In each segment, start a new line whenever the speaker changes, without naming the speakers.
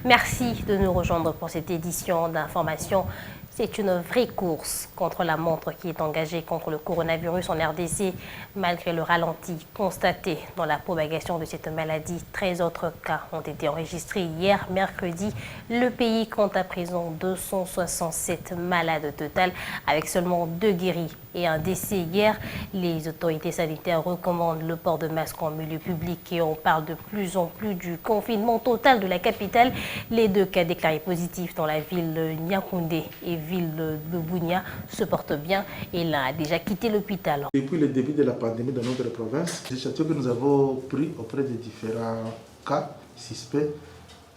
Merci de nous rejoindre pour cette édition d'information. C'est une vraie course contre la montre qui est engagée contre le coronavirus en RDC. Malgré le ralenti constaté dans la propagation de cette maladie, 13 autres cas ont été enregistrés hier, mercredi. Le pays compte à présent 267 malades total, avec seulement 2 guéris et un décès hier. Les autorités sanitaires recommandent le port de masque en milieu public et on parle de plus en plus du confinement total de la capitale. Les 2 cas déclarés positifs dans la ville de Niakoundé et ville de Bunia se portent bien et l'un a déjà quitté l'hôpital.
Depuis le début de la pandémie dans notre province, les châteaux que nous avons pris auprès de différents cas suspects,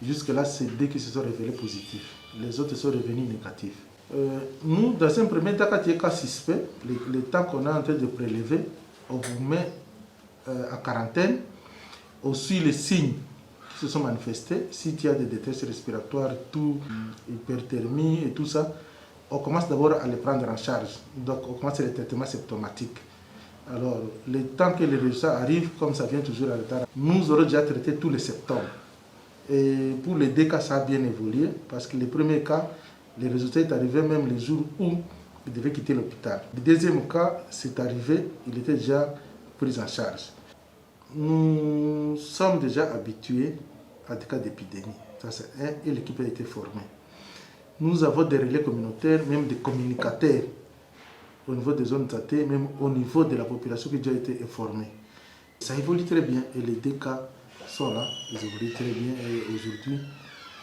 jusque-là, c'est 2 qui se sont révélés positifs. Les autres sont revenus négatifs. Nous, dans un premier temps, quand il y a cas suspect, le temps qu'on est en train de prélever, on vous met en quarantaine. On suit les signes qui se sont manifestés. S'il y a des détresse respiratoires, tout, hyperthermie et tout ça, on commence d'abord à les prendre en charge. Donc, on commence les traitements symptomatiques. Alors, le temps que les résultats arrivent, comme ça vient toujours à retard, nous aurons déjà traité tous les symptômes. Et pour les 2 cas, ça a bien évolué, parce que les premiers cas, les résultats sont arrivés même les jours où il devait quitter l'hôpital. Le deuxième cas, c'est arrivé, il était déjà pris en charge. Nous sommes déjà habitués à des cas d'épidémie. Ça, c'est un, et l'équipe a été formée. Nous avons des relais communautaires, même des communicateurs au niveau des zones traitées, même au niveau de la population qui a déjà été informée. Ça évolue très bien et les 2 cas sont là, ils évoluent très bien et aujourd'hui,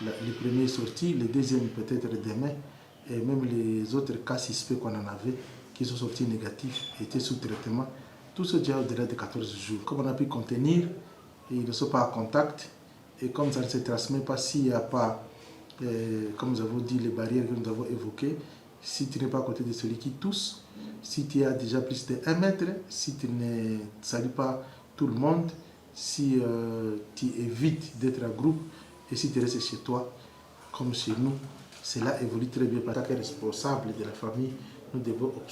les premiers sortis, les deuxièmes peut-être demain, et même les autres cas suspects qu'on en avait, qui sont sortis négatifs, étaient sous traitement, tout ça déjà au-delà de 14 jours. Comme on a pu contenir, ils ne sont pas en contact, et comme ça ne se transmet pas s'il n'y a pas, comme nous avons dit, les barrières que nous avons évoquées, si tu n'es pas à côté de celui qui tousse, si tu as déjà plus de 1 mètre, si tu ne salues pas tout le monde, si tu évites d'être en groupe et si tu restes chez toi, comme chez nous, cela évolue très bien. Par tant que responsable de la famille, nous devons observer.